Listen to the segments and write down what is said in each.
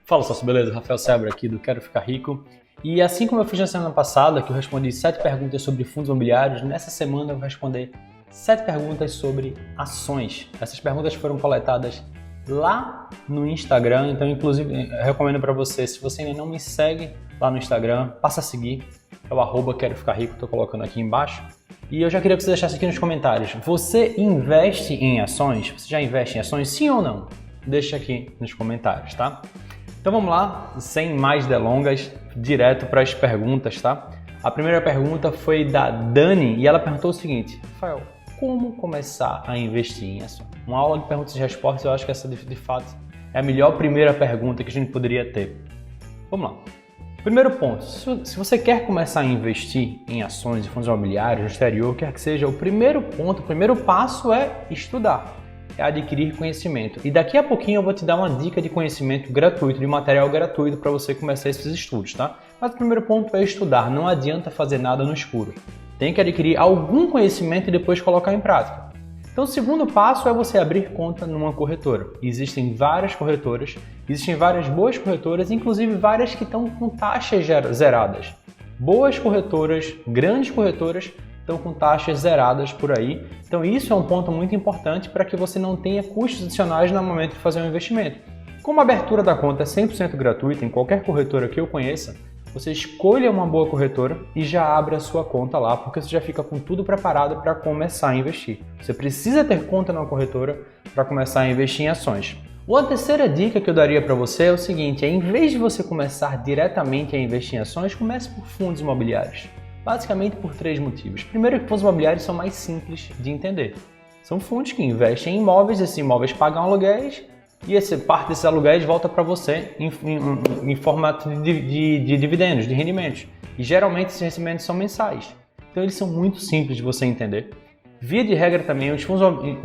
Fala sócio, beleza? Rafael Sebra aqui do Quero Ficar Rico. E assim como eu fiz na semana passada, que eu respondi 7 perguntas sobre fundos imobiliários, nessa semana eu vou responder 7 perguntas sobre ações. Essas perguntas foram coletadas lá no Instagram, então inclusive eu recomendo para você, se você ainda não me segue lá no Instagram, passa a seguir, é o @Quero Ficar Rico, estou colocando aqui embaixo. E eu já queria que você deixasse aqui nos comentários, você investe em ações? Você já investe em ações, sim ou não? Deixa aqui nos comentários, tá? Então vamos lá, sem mais delongas, direto para as perguntas, tá? A primeira pergunta foi da Dani e ela perguntou o seguinte: Rafael, como começar a investir em ações? Uma aula de perguntas e respostas, eu acho que essa de fato é a melhor primeira pergunta que a gente poderia ter. Vamos lá. Primeiro ponto, se você quer começar a investir em ações e fundos imobiliários no exterior, quer que seja, o primeiro ponto, o primeiro passo é estudar. É adquirir conhecimento. E daqui a pouquinho eu vou te dar uma dica de conhecimento gratuito, de material gratuito para você começar esses estudos, tá? Mas o primeiro ponto é estudar, não adianta fazer nada no escuro. Tem que adquirir algum conhecimento e depois colocar em prática. Então o segundo passo é você abrir conta numa corretora. Existem várias corretoras, existem várias boas corretoras, inclusive várias que estão com taxas zeradas. Boas corretoras, grandes corretoras, estão com taxas zeradas por aí. Então isso é um ponto muito importante para que você não tenha custos adicionais no momento de fazer um investimento. Como a abertura da conta é 100% gratuita em qualquer corretora que eu conheça, você escolha uma boa corretora e já abre a sua conta lá, porque você já fica com tudo preparado para começar a investir. Você precisa ter conta numa corretora para começar a investir em ações. Uma terceira dica que eu daria para você é o seguinte, em vez de você começar diretamente a investir em ações, comece por fundos imobiliários. Basicamente por 3 motivos. Primeiro, que fundos imobiliários são mais simples de entender. São fundos que investem em imóveis, esses imóveis pagam aluguéis e parte desses aluguéis volta para você em formato de dividendos, de rendimentos. E geralmente esses rendimentos são mensais. Então eles são muito simples de você entender. Via de regra também, os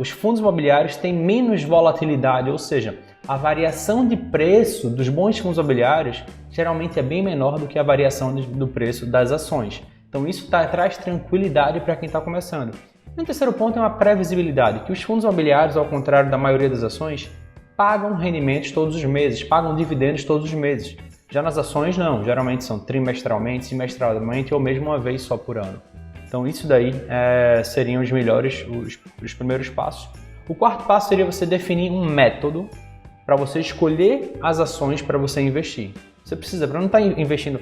fundos imobiliários têm menos volatilidade, ou seja, a variação de preço dos bons fundos imobiliários geralmente é bem menor do que a variação do preço das ações. Então isso traz tranquilidade para quem está começando. E o terceiro ponto é uma previsibilidade, que os fundos imobiliários, ao contrário da maioria das ações, pagam rendimentos todos os meses, pagam dividendos todos os meses. Já nas ações não, geralmente são trimestralmente, semestralmente ou mesmo uma vez só por ano. Então isso daí seriam os melhores, os primeiros passos. O quarto passo seria você definir um método para você escolher as ações para você investir. Você precisa, para não estar investindo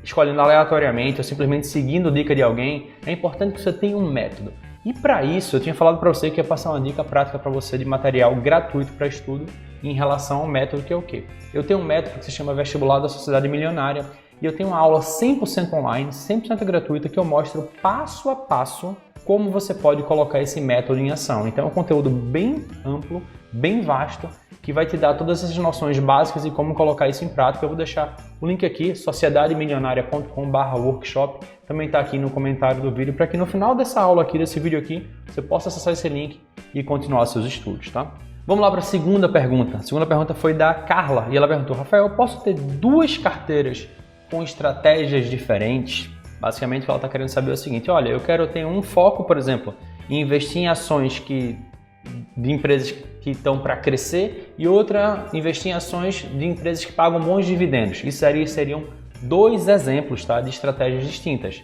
escolhendo aleatoriamente ou simplesmente seguindo a dica de alguém, é importante que você tenha um método. E para isso, eu tinha falado para você que ia passar uma dica prática para você de material gratuito para estudo em relação ao método que é o quê? Eu tenho um método que se chama Vestibular da Sociedade Milionária e eu tenho uma aula 100% online, 100% gratuita, que eu mostro passo a passo como você pode colocar esse método em ação. Então é um conteúdo bem amplo, bem vasto, que vai te dar todas essas noções básicas e como colocar isso em prática. Eu vou deixar o link aqui, sociedademilionaria.com/workshop, também está aqui no comentário do vídeo, para que no final dessa aula aqui, desse vídeo aqui, você possa acessar esse link e continuar seus estudos, tá? Vamos lá para a segunda pergunta. A segunda pergunta foi da Carla e ela perguntou: Rafael, eu posso ter 2 carteiras com estratégias diferentes? Basicamente o que ela está querendo saber é o seguinte: olha, eu quero ter um foco, por exemplo, em investir em ações de empresas que estão para crescer e outra investir em ações de empresas que pagam bons dividendos. Isso seriam 2 exemplos, tá, de estratégias distintas.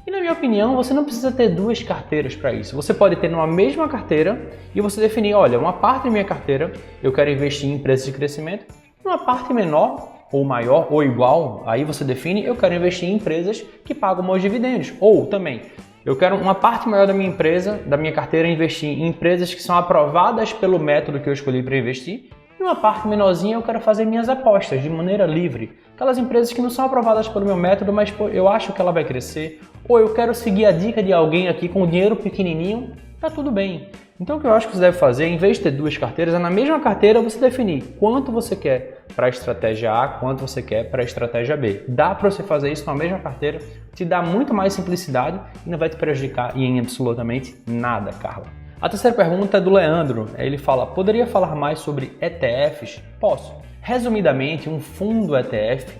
E na minha opinião, você não precisa ter 2 carteiras para isso. Você pode ter numa mesma carteira e você definir, olha, uma parte da minha carteira eu quero investir em empresas de crescimento, uma parte menor ou maior ou igual, aí você define, eu quero investir em empresas que pagam bons dividendos. Ou também, eu quero uma parte maior da minha empresa, da minha carteira, investir em empresas que são aprovadas pelo método que eu escolhi para investir. E uma parte menorzinha eu quero fazer minhas apostas de maneira livre. Aquelas empresas que não são aprovadas pelo meu método, mas eu acho que ela vai crescer. Ou eu quero seguir a dica de alguém aqui com dinheiro pequenininho, tá tudo bem. Então o que eu acho que você deve fazer, em vez de ter 2 carteiras, é na mesma carteira você definir quanto você quer para a estratégia A, quanto você quer para a estratégia B. Dá para você fazer isso na mesma carteira, te dá muito mais simplicidade e não vai te prejudicar em absolutamente nada, Carla. A terceira pergunta é do Leandro. Ele fala: poderia falar mais sobre ETFs? Posso. Resumidamente, um fundo ETF,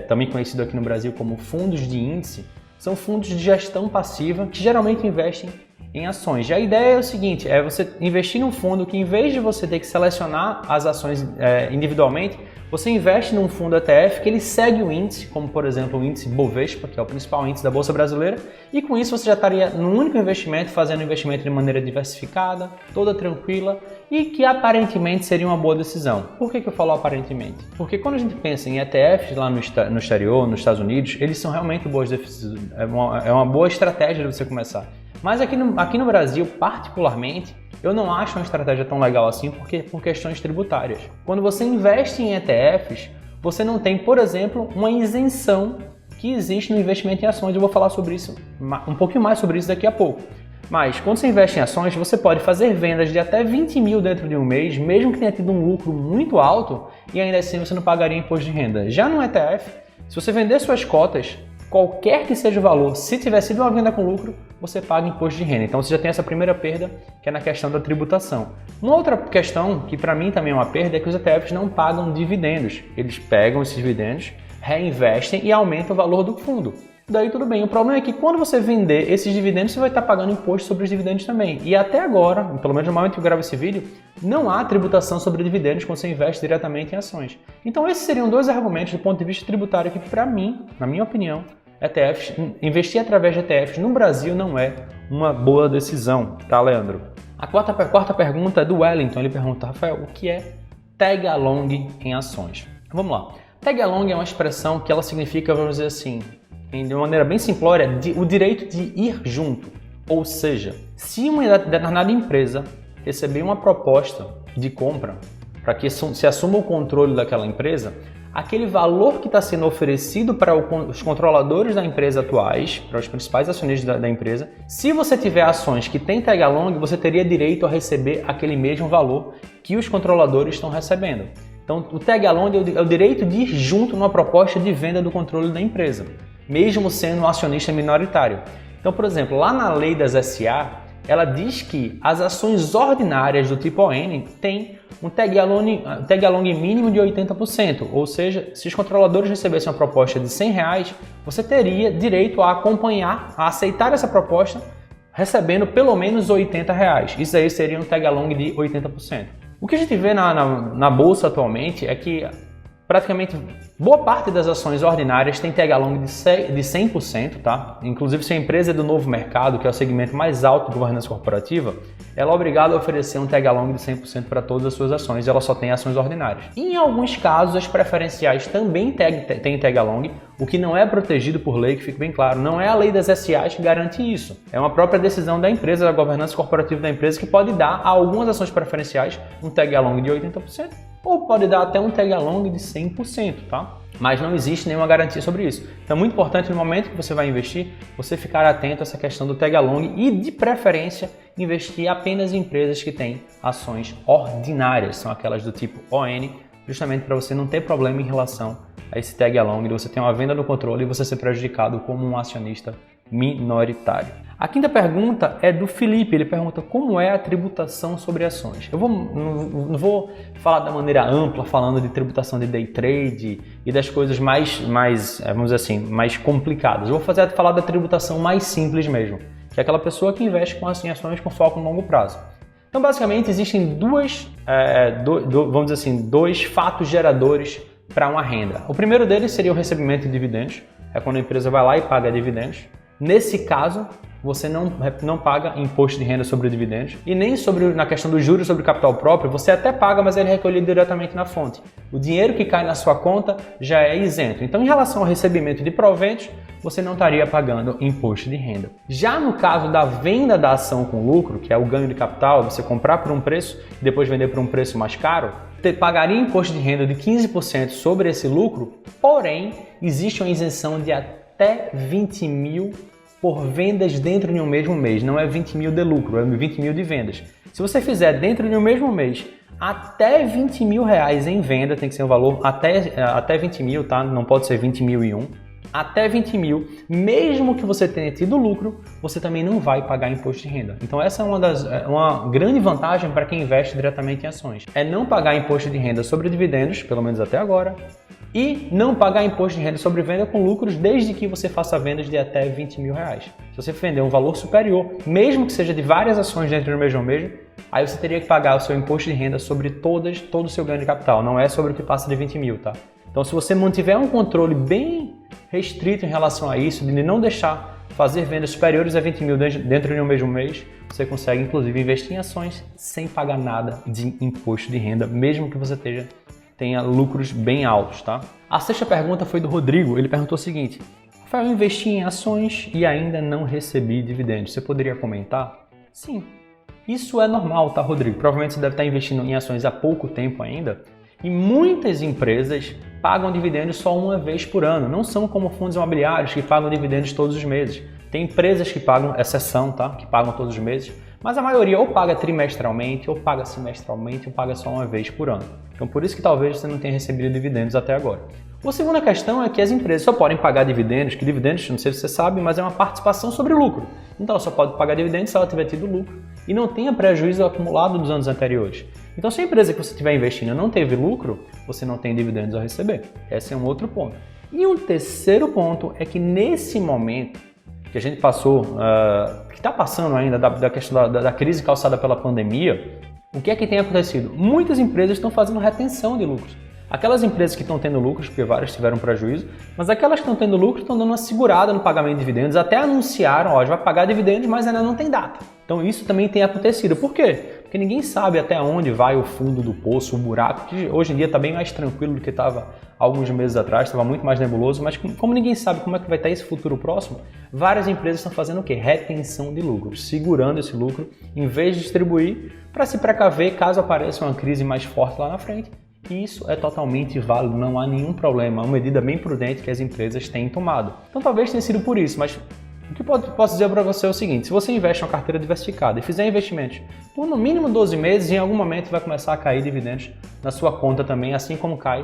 também conhecido aqui no Brasil como fundos de índice, são fundos de gestão passiva que geralmente investem em ações. E a ideia é o seguinte, é você investir num fundo que, em vez de você ter que selecionar as ações individualmente, Você investe num fundo ETF que ele segue o índice, como por exemplo o índice Bovespa, que é o principal índice da Bolsa Brasileira, e com isso você já estaria num único investimento, fazendo investimento de maneira diversificada, toda tranquila e que aparentemente seria uma boa decisão. Por que eu falo aparentemente? Porque quando a gente pensa em ETFs lá no exterior, nos Estados Unidos, eles são realmente boas decisões, é uma boa estratégia de você começar. Mas aqui no Brasil, particularmente, eu não acho uma estratégia tão legal assim por questões tributárias. Quando você investe em ETFs, você não tem, por exemplo, uma isenção que existe no investimento em ações. Eu vou falar sobre isso, um pouquinho mais sobre isso daqui a pouco. Mas quando você investe em ações, você pode fazer vendas de até 20 mil dentro de um mês, mesmo que tenha tido um lucro muito alto, e ainda assim você não pagaria imposto de renda. Já no ETF, se você vender suas cotas, qualquer que seja o valor, se tiver sido uma venda com lucro, você paga imposto de renda. Então você já tem essa primeira perda, que é na questão da tributação. Uma outra questão, que para mim também é uma perda, é que os ETFs não pagam dividendos. Eles pegam esses dividendos, reinvestem e aumentam o valor do fundo. Daí tudo bem. O problema é que quando você vender esses dividendos, você vai estar pagando imposto sobre os dividendos também. E até agora, pelo menos no momento que eu gravo esse vídeo, não há tributação sobre dividendos quando você investe diretamente em ações. Então esses seriam dois argumentos do ponto de vista tributário que, para mim, na minha opinião, ETFs, investir através de ETFs no Brasil não é uma boa decisão, tá, Leandro? A quarta pergunta é do Wellington. Ele pergunta, Rafael, o que é tag along em ações? Vamos lá. Tag along é uma expressão que ela significa, vamos dizer assim, de uma maneira bem simplória, o direito de ir junto. Ou seja, se uma determinada empresa receber uma proposta de compra para que se assuma o controle daquela empresa, aquele valor que está sendo oferecido para os controladores da empresa atuais, para os principais acionistas da empresa, se você tiver ações que têm tag along, você teria direito a receber aquele mesmo valor que os controladores estão recebendo. Então, o tag along é o direito de ir junto numa proposta de venda do controle da empresa, mesmo sendo um acionista minoritário. Então, por exemplo, lá na lei das SA, ela diz que as ações ordinárias do tipo ON têm um tag along mínimo de 80%, ou seja, se os controladores recebessem uma proposta de R$100, você teria direito a acompanhar, a aceitar essa proposta, recebendo pelo menos R$80. Isso aí seria um tag along de 80%. O que a gente vê na bolsa atualmente é que praticamente boa parte das ações ordinárias tem tag along de 100%, tá? Inclusive, se a empresa é do novo mercado, que é o segmento mais alto de governança corporativa, ela é obrigada a oferecer um tag along de 100% para todas as suas ações, e ela só tem ações ordinárias. Em alguns casos, as preferenciais também têm tag along, o que não é protegido por lei, que fique bem claro, não é a lei das SAs que garante isso. É uma própria decisão da empresa, da governança corporativa da empresa, que pode dar a algumas ações preferenciais um tag along de 80%, ou pode dar até um tag along de 100%, tá? Mas não existe nenhuma garantia sobre isso. Então é muito importante no momento que você vai investir, você ficar atento a essa questão do tag along e, de preferência, investir apenas em empresas que têm ações ordinárias, são aquelas do tipo ON, justamente para você não ter problema em relação a esse tag along, de você ter uma venda no controle e você ser prejudicado como um acionista minoritário. A quinta pergunta é do Felipe. Ele pergunta como é a tributação sobre ações. Eu não vou falar da maneira ampla, falando de tributação de day trade e das coisas mais vamos dizer assim, mais complicadas. Eu vou falar da tributação mais simples mesmo, que é aquela pessoa que investe com ações com foco no longo prazo. Então, basicamente, existem vamos dizer assim, dois fatos geradores para uma renda. O primeiro deles seria o recebimento de dividendos. É quando a empresa vai lá e paga dividendos. Nesse caso, você não paga imposto de renda sobre dividendos e nem na questão dos juros sobre capital próprio, você até paga, mas ele é recolhido diretamente na fonte. O dinheiro que cai na sua conta já é isento. Então, em relação ao recebimento de proventos, você não estaria pagando imposto de renda. Já no caso da venda da ação com lucro, que é o ganho de capital, você comprar por um preço e depois vender por um preço mais caro, você pagaria imposto de renda de 15% sobre esse lucro, porém, existe uma isenção de até 20 mil por vendas dentro de um mesmo mês. Não é 20 mil de lucro, é 20 mil de vendas. Se você fizer dentro de um mesmo mês até 20 mil reais em venda, tem que ser um valor até 20 mil, tá? Não pode ser 20 mil e um. Até 20 mil, mesmo que você tenha tido lucro, você também não vai pagar imposto de renda. Então essa é uma grande vantagem para quem investe diretamente em ações. É não pagar imposto de renda sobre dividendos, pelo menos até agora, E não pagar imposto de renda sobre venda com lucros desde que você faça vendas de até R$20.000. Se você vender um valor superior, mesmo que seja de várias ações dentro do mesmo mês, aí você teria que pagar o seu imposto de renda sobre todo o seu ganho de capital, não é sobre o que passa de 20 mil, tá? Então, se você mantiver um controle bem restrito em relação a isso, de não deixar fazer vendas superiores a 20 mil dentro de um mesmo mês, você consegue, inclusive, investir em ações sem pagar nada de imposto de renda, mesmo que você tenha lucros bem altos, tá? A sexta pergunta foi do Rodrigo. Ele perguntou o seguinte: Rafael, eu investi em ações e ainda não recebi dividendos. Você poderia comentar? Sim. Isso é normal, tá, Rodrigo? Provavelmente você deve estar investindo em ações há pouco tempo ainda. E muitas empresas pagam dividendos só uma vez por ano. Não são como fundos imobiliários que pagam dividendos todos os meses. Tem empresas que pagam, exceção, tá? Que pagam todos os meses. Mas a maioria ou paga trimestralmente, ou paga semestralmente, ou paga só uma vez por ano. Então por isso que talvez você não tenha recebido dividendos até agora. A segunda questão é que as empresas só podem pagar dividendos, que dividendos, não sei se você sabe, mas é uma participação sobre o lucro. Então ela só pode pagar dividendos se ela tiver tido lucro e não tenha prejuízo acumulado dos anos anteriores. Então se a empresa que você estiver investindo não teve lucro, você não tem dividendos a receber. Esse é um outro ponto. E um terceiro ponto é que nesse momento que a gente passou, que está passando ainda da questão da crise causada pela pandemia, o que é que tem acontecido? Muitas empresas estão fazendo retenção de lucros. Aquelas empresas que estão tendo lucros, porque várias tiveram prejuízo, mas aquelas que estão tendo lucro estão dando uma segurada no pagamento de dividendos, até anunciaram, ó, já vai pagar dividendos, mas ainda não tem data. Então isso também tem acontecido. Por quê? Porque ninguém sabe até onde vai o fundo do poço, o buraco, que hoje em dia está bem mais tranquilo do que estava alguns meses atrás, estava muito mais nebuloso, mas como ninguém sabe como é que vai estar esse futuro próximo, várias empresas estão fazendo o quê? Retenção de lucro, segurando esse lucro, em vez de distribuir, para se precaver caso apareça uma crise mais forte lá na frente. E isso é totalmente válido, não há nenhum problema, é uma medida bem prudente que as empresas têm tomado. Então talvez tenha sido por isso, mas o que posso dizer para você é o seguinte: se você investe em uma carteira diversificada e fizer investimentos por no mínimo 12 meses, em algum momento vai começar a cair dividendos na sua conta também, assim como cai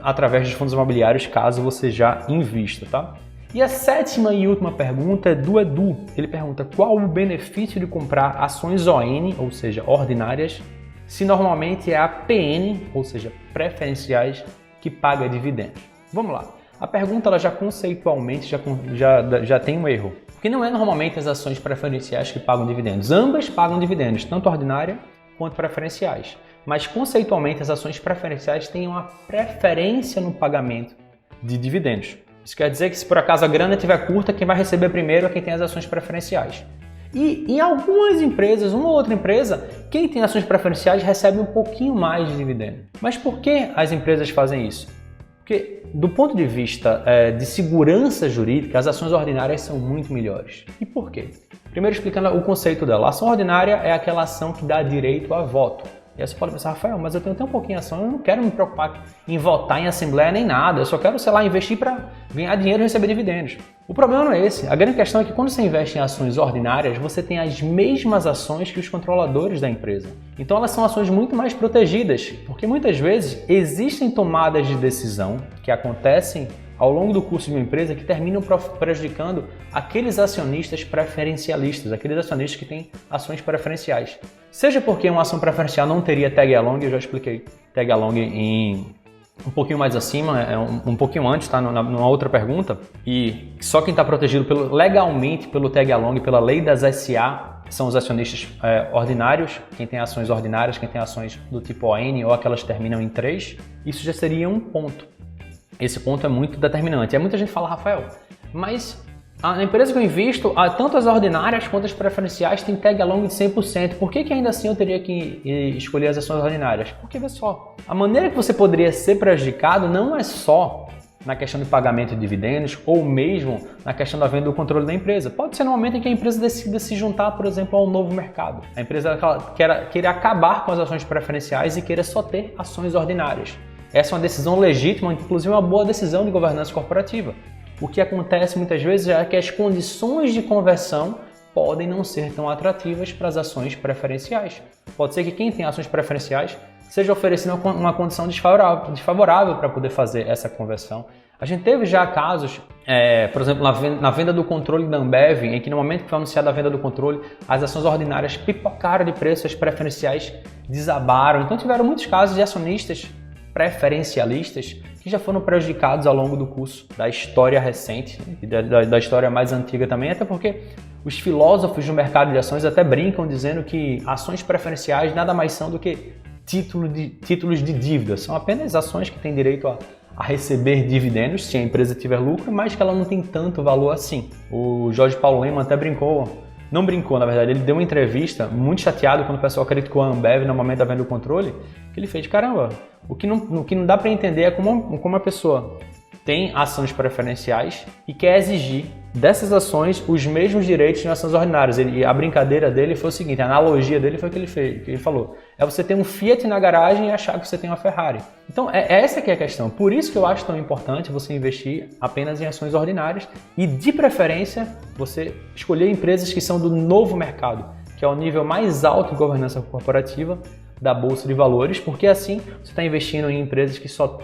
através de fundos imobiliários, caso você já invista, tá? E a sétima e última pergunta é do Edu. Ele pergunta: qual o benefício de comprar ações ON, ou seja, ordinárias, se normalmente é a PN, ou seja, preferenciais, que paga dividendos? Vamos lá. A pergunta ela já conceitualmente já tem um erro. Porque não é normalmente as ações preferenciais que pagam dividendos. Ambas pagam dividendos, tanto ordinária quanto preferenciais. Mas conceitualmente as ações preferenciais têm uma preferência no pagamento de dividendos. Isso quer dizer que se por acaso a grana estiver curta, quem vai receber primeiro é quem tem as ações preferenciais. E em algumas empresas, uma ou outra empresa, quem tem ações preferenciais recebe um pouquinho mais de dividendo. Mas por que as empresas fazem isso? Porque do ponto de vista de segurança jurídica, as ações ordinárias são muito melhores. E por quê? Primeiro explicando o conceito dela. A ação ordinária é aquela ação que dá direito a voto. E aí você pode pensar: Rafael, mas eu tenho tão pouquinho ação, eu não quero me preocupar em votar em assembleia nem nada, eu só quero, sei lá, investir para ganhar dinheiro e receber dividendos. O problema não é esse. A grande questão é que quando você investe em ações ordinárias, você tem as mesmas ações que os controladores da empresa. Então elas são ações muito mais protegidas, porque muitas vezes existem tomadas de decisão que acontecem ao longo do curso de uma empresa que terminam prejudicando aqueles acionistas preferencialistas, aqueles acionistas que têm ações preferenciais. Seja porque uma ação preferencial não teria tag along, eu já expliquei tag along em um pouquinho mais acima, um pouquinho antes, tá? Numa outra pergunta, e só quem está protegido legalmente pelo tag along, pela lei das SA, são os acionistas ordinários, quem tem ações ordinárias, quem tem ações do tipo ON ou aquelas que terminam em 3, isso já seria um ponto. Esse ponto é muito determinante. E muita gente fala: Rafael, mas a empresa que eu invisto, tanto as ordinárias quanto as preferenciais, tem tag along de 100%. Por que ainda assim eu teria que escolher as ações ordinárias? Porque, vê só, a maneira que você poderia ser prejudicado não é só na questão de pagamento de dividendos ou mesmo na questão da venda do controle da empresa. Pode ser no momento em que a empresa decida se juntar, por exemplo, ao novo mercado. A empresa queira acabar com as ações preferenciais e queira só ter ações ordinárias. Essa é uma decisão legítima, inclusive uma boa decisão de governança corporativa. O que acontece muitas vezes é que as condições de conversão podem não ser tão atrativas para as ações preferenciais. Pode ser que quem tem ações preferenciais seja oferecendo uma condição desfavorável para poder fazer essa conversão. A gente teve já casos, por exemplo, na venda do controle da Ambev, em que no momento que foi anunciada a venda do controle, as ações ordinárias pipocaram de preço, as preferenciais desabaram. Então tiveram muitos casos de acionistas preferencialistas que que já foram prejudicados ao longo do curso da história recente e da história mais antiga também, até porque os filósofos do mercado de ações até brincam dizendo que ações preferenciais nada mais são do que títulos de dívida. São apenas ações que têm direito a receber dividendos se a empresa tiver lucro, mas que ela não tem tanto valor assim. O Jorge Paulo Lemann até não brincou, na verdade, ele deu uma entrevista muito chateado quando o pessoal criticou a Ambev no momento da venda do controle, que ele fez, caramba, o que não dá para entender é como uma pessoa tem ações preferenciais e quer exigir dessas ações os mesmos direitos nas ações ordinárias. A brincadeira dele foi o seguinte, a analogia dele foi o que ele fez, que ele falou, é você ter um Fiat na garagem e achar que você tem uma Ferrari. Então, essa que é a questão. Por isso que eu acho tão importante você investir apenas em ações ordinárias e, de preferência, você escolher empresas que são do novo mercado, que é o nível mais alto de governança corporativa da Bolsa de Valores, porque assim você está investindo em empresas que só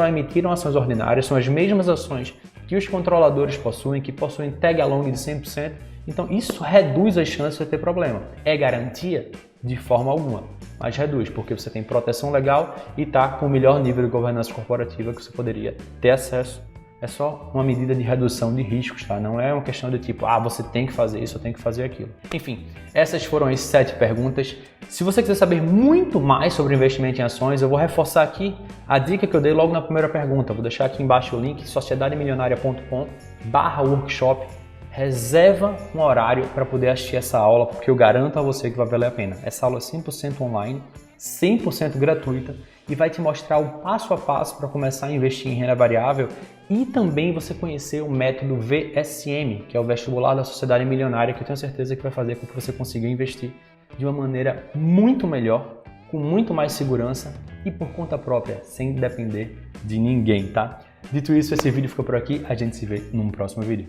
emitiram ações ordinárias, são as mesmas ações que os controladores possuem, que possuem tag along de 100%, então isso reduz as chances de ter problema. É garantia? De forma alguma, mas reduz, porque você tem proteção legal e está com o melhor nível de governança corporativa que você poderia ter acesso. É só uma medida de redução de riscos, tá? Não é uma questão de tipo, você tem que fazer isso, eu tenho que fazer aquilo. Enfim, essas foram as 7 perguntas. Se você quiser saber muito mais sobre investimento em ações, eu vou reforçar aqui a dica que eu dei logo na primeira pergunta. Vou deixar aqui embaixo o link, sociedademilionaria.com/workshop. Reserva um horário para poder assistir essa aula, porque eu garanto a você que vai valer a pena. Essa aula é 100% online, 100% gratuita e vai te mostrar o passo a passo para começar a investir em renda variável e também você conhecer o método VSM, que é o vestibular da Sociedade Milionária, que eu tenho certeza que vai fazer com que você consiga investir de uma maneira muito melhor, com muito mais segurança e por conta própria, sem depender de ninguém, tá? Dito isso, esse vídeo ficou por aqui, a gente se vê num próximo vídeo.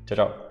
Tchau, tchau!